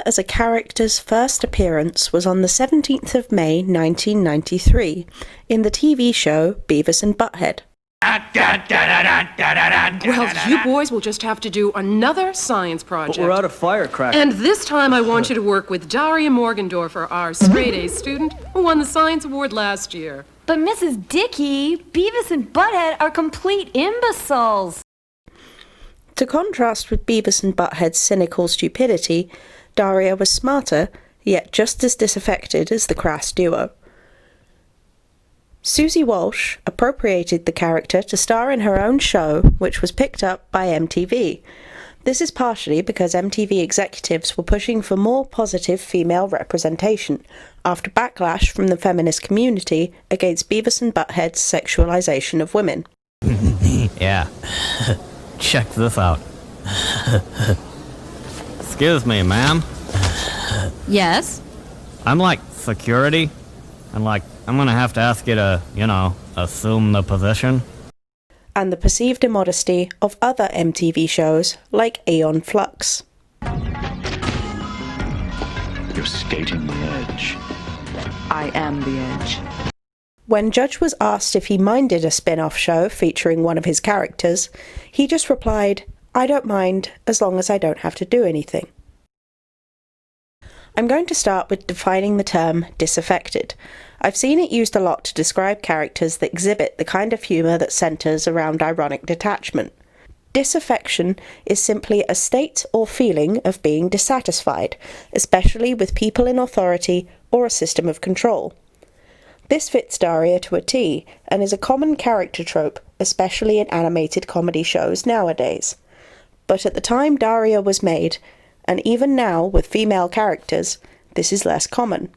Daria as a character's first appearance was on the 17th of May 1993 in the TV show Beavis and Butthead. Well, you boys will just have to do another science project. But we're out of firecrackers. And this time I want you to work with Daria Morgendorfer, our straight-A student who won the Science Award last year. But Mrs. Dickey, Beavis and Butthead are complete imbeciles. To contrast with Beavis and Butthead's cynical stupidity, Daria was smarter, yet just as disaffected as the crass duo. Susie Walsh appropriated the character to star in her own show, which was picked up by MTV. This is partially because MTV executives were pushing for more positive female representation, after backlash from the feminist community against Beavis and Butthead's sexualization of women. Yeah. Check this out. Excuse me, ma'am. Yes? I'm like security, and I'm gonna have to ask you to, assume the position. And the perceived immodesty of other MTV shows like Aeon Flux. You're skating the edge. I am the edge. When Judge was asked if he minded a spin-off show featuring one of his characters, he just replied, "I don't mind, as long as I don't have to do anything." I'm going to start with defining the term disaffected. I've seen it used a lot to describe characters that exhibit the kind of humour that centres around ironic detachment. Disaffection is simply a state or feeling of being dissatisfied, especially with people in authority or a system of control. This fits Daria to a T, and is a common character trope, especially in animated comedy shows nowadays. But at the time Daria was made, and even now with female characters, this is less common.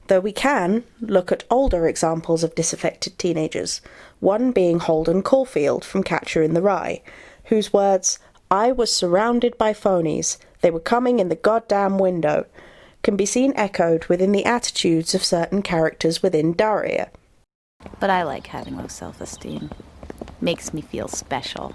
Though we can look at older examples of disaffected teenagers, one being Holden Caulfield from Catcher in the Rye, whose words, "I was surrounded by phonies, they were coming in the goddamn window," can be seen echoed within the attitudes of certain characters within Daria. But I like having low self-esteem. Makes me feel special.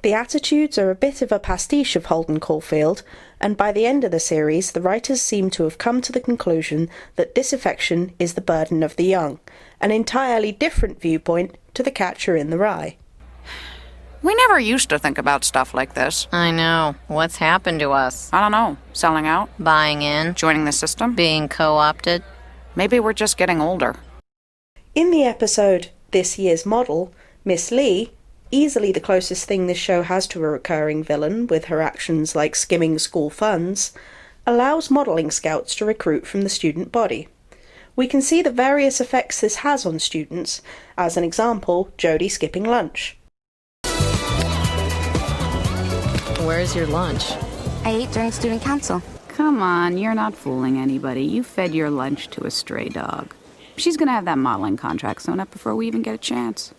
The attitudes are a bit of a pastiche of Holden Caulfield, and by the end of the series the writers seem to have come to the conclusion that disaffection is the burden of the young, an entirely different viewpoint to the Catcher in the Rye. We never used to think about stuff like this. I know. What's happened to us? I don't know. Selling out? Buying in? Joining the system? Being co-opted? Maybe we're just getting older. In the episode This Year's Model, Miss Lee, easily the closest thing this show has to a recurring villain with her actions like skimming school funds, allows modelling scouts to recruit from the student body. We can see the various effects this has on students, as an example, Jodie skipping lunch. Where's your lunch? I ate during student council. Come on, you're not fooling anybody. You fed your lunch to a stray dog. She's gonna have that modeling contract sewn up before we even get a chance.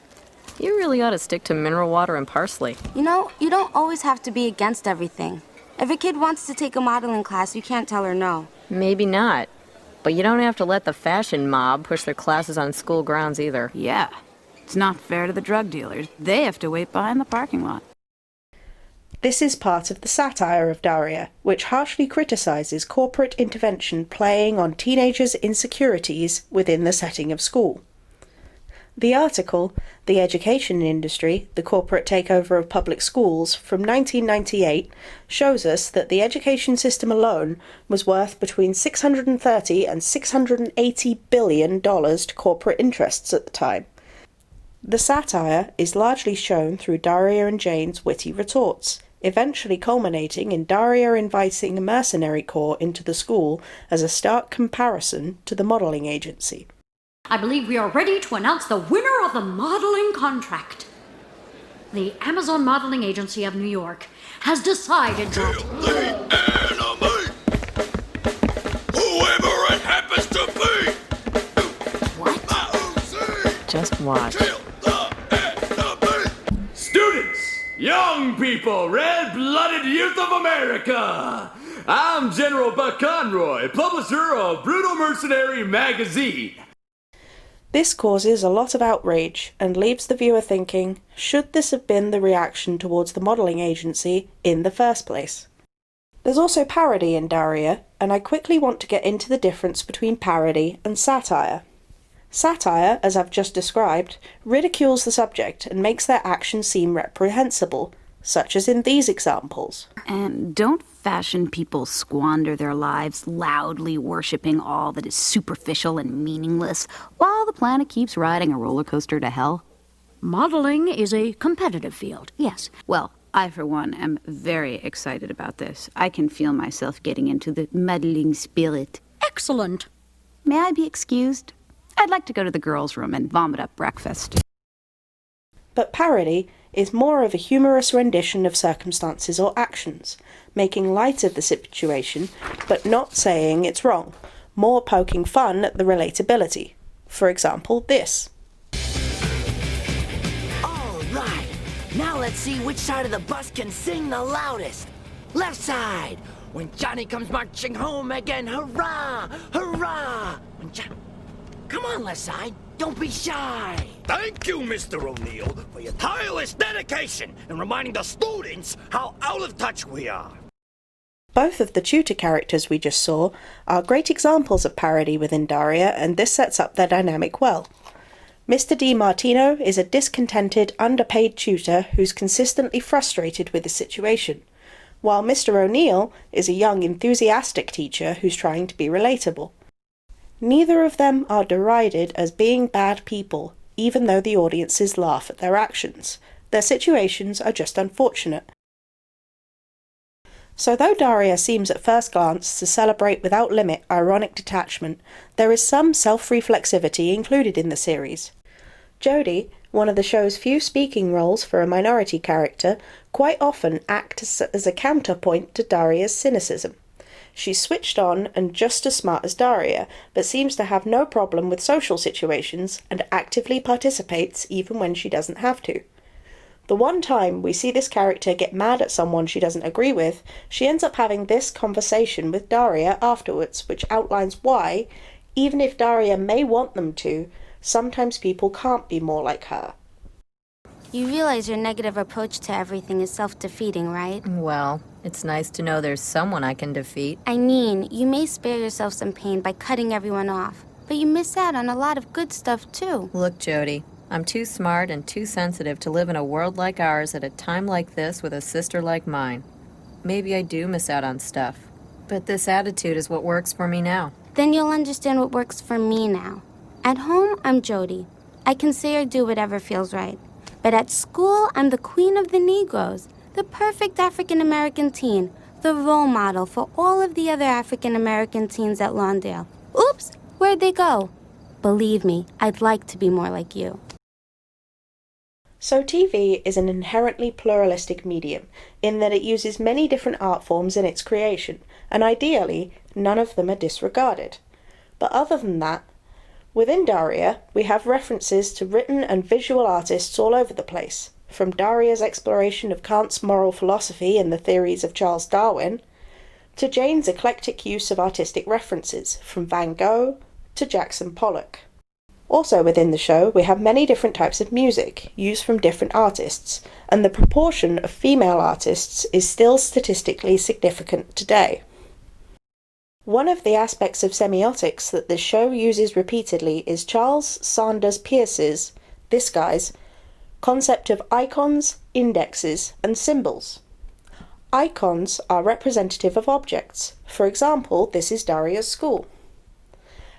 You really ought to stick to mineral water and parsley. You know, you don't always have to be against everything. If a kid wants to take a modeling class, you can't tell her no. Maybe not. But you don't have to let the fashion mob push their classes on school grounds either. Yeah, it's not fair to the drug dealers. They have to wait behind the parking lot. This is part of the satire of Daria, which harshly criticises corporate intervention playing on teenagers' insecurities within the setting of school. The article, The Education Industry, the Corporate Takeover of Public Schools, from 1998, shows us that the education system alone was worth between $630 and $680 billion to corporate interests at the time. The satire is largely shown through Daria and Jane's witty retorts, eventually culminating in Daria inviting a mercenary corps into the school as a stark comparison to the modelling agency. I believe we are ready to announce the winner of the modeling contract. The Amazon Modeling Agency of New York has decided that... Kill the enemy! Whoever it happens to be! What? Just watch. Kill the enemy! Students, young people, red-blooded youth of America! I'm General Buck Conroy, publisher of Brutal Mercenary Magazine. This causes a lot of outrage and leaves the viewer thinking, should this have been the reaction towards the modelling agency in the first place? There's also parody in Daria, and I quickly want to get into the difference between parody and satire. Satire, as I've just described, ridicules the subject and makes their actions seem reprehensible, such as in these examples. And don't fashion people squander their lives loudly worshipping all that is superficial and meaningless while the planet keeps riding a roller coaster to hell? Modeling is a competitive field, yes. Well, I, for one, am very excited about this. I can feel myself getting into the modeling spirit. Excellent. May I be excused? I'd like to go to the girls' room and vomit up breakfast. But parody is more of a humorous rendition of circumstances or actions, making light of the situation, but not saying it's wrong, more poking fun at the relatability. For example, this. All right, now let's see which side of the bus can sing the loudest. Left side, when Johnny comes marching home again, hurrah, hurrah. Come on, left side, don't be shy. Thank you, Mr. O'Neill, for your tireless dedication and reminding the students how out of touch we are. Both of the tutor characters we just saw are great examples of parody within Daria, and this sets up their dynamic well. Mr. Di Martino is a discontented, underpaid tutor who's consistently frustrated with the situation, while Mr. O'Neill is a young, enthusiastic teacher who's trying to be relatable. Neither of them are derided as being bad people, even though the audiences laugh at their actions. Their situations are just unfortunate. So though Daria seems at first glance to celebrate without limit ironic detachment, there is some self-reflexivity included in the series. Jodie, one of the show's few speaking roles for a minority character, quite often acts as a counterpoint to Daria's cynicism. She's switched on and just as smart as Daria, but seems to have no problem with social situations and actively participates even when she doesn't have to. The one time we see this character get mad at someone she doesn't agree with, she ends up having this conversation with Daria afterwards, which outlines why, even if Daria may want them to, sometimes people can't be more like her. You realize your negative approach to everything is self-defeating, right? Well, it's nice to know there's someone I can defeat. I mean, you may spare yourself some pain by cutting everyone off, but you miss out on a lot of good stuff, too. Look, Jodie, I'm too smart and too sensitive to live in a world like ours at a time like this with a sister like mine. Maybe I do miss out on stuff, but this attitude is what works for me now. Then you'll understand what works for me now. At home, I'm Jodie. I can say or do whatever feels right. But at school, I'm the queen of the Negroes, the perfect African-American teen, the role model for all of the other African-American teens at Lawndale. Oops, where'd they go? Believe me, I'd like to be more like you. So TV is an inherently pluralistic medium, in that it uses many different art forms in its creation, and ideally, none of them are disregarded. But other than that, within Daria, we have references to written and visual artists all over the place, from Daria's exploration of Kant's moral philosophy and the theories of Charles Darwin, to Jane's eclectic use of artistic references, from Van Gogh to Jackson Pollock. Also within the show, we have many different types of music, used from different artists, and the proportion of female artists is still statistically significant today. One of the aspects of semiotics that this show uses repeatedly is Charles Sanders Peirce's, this guy's, concept of icons, indexes, and symbols. Icons are representative of objects. For example, this is Daria's school.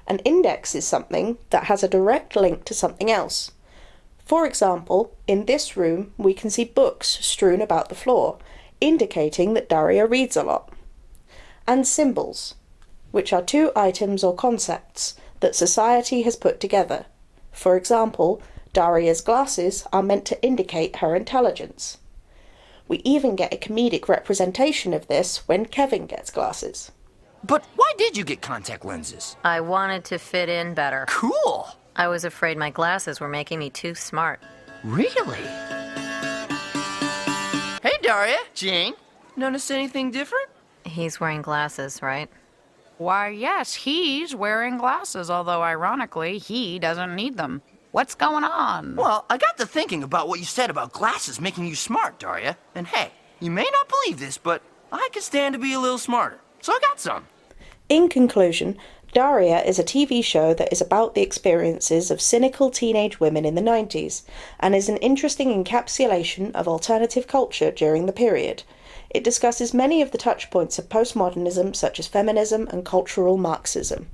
An index is something that has a direct link to something else. For example, in this room we can see books strewn about the floor, indicating that Daria reads a lot. And symbols, which are two items or concepts that society has put together. For example, Daria's glasses are meant to indicate her intelligence. We even get a comedic representation of this when Kevin gets glasses. But why did you get contact lenses? I wanted to fit in better. Cool! I was afraid my glasses were making me too smart. Really? Hey, Daria. Jane. Notice anything different? He's wearing glasses, right? Why, yes, he's wearing glasses, although ironically, he doesn't need them. What's going on? Well, I got to thinking about what you said about glasses making you smart, Daria. And hey, you may not believe this, but I could stand to be a little smarter, so I got some. In conclusion, Daria is a TV show that is about the experiences of cynical teenage women in the 90s, and is an interesting encapsulation of alternative culture during the period. It discusses many of the touchpoints of postmodernism, such as feminism and cultural Marxism.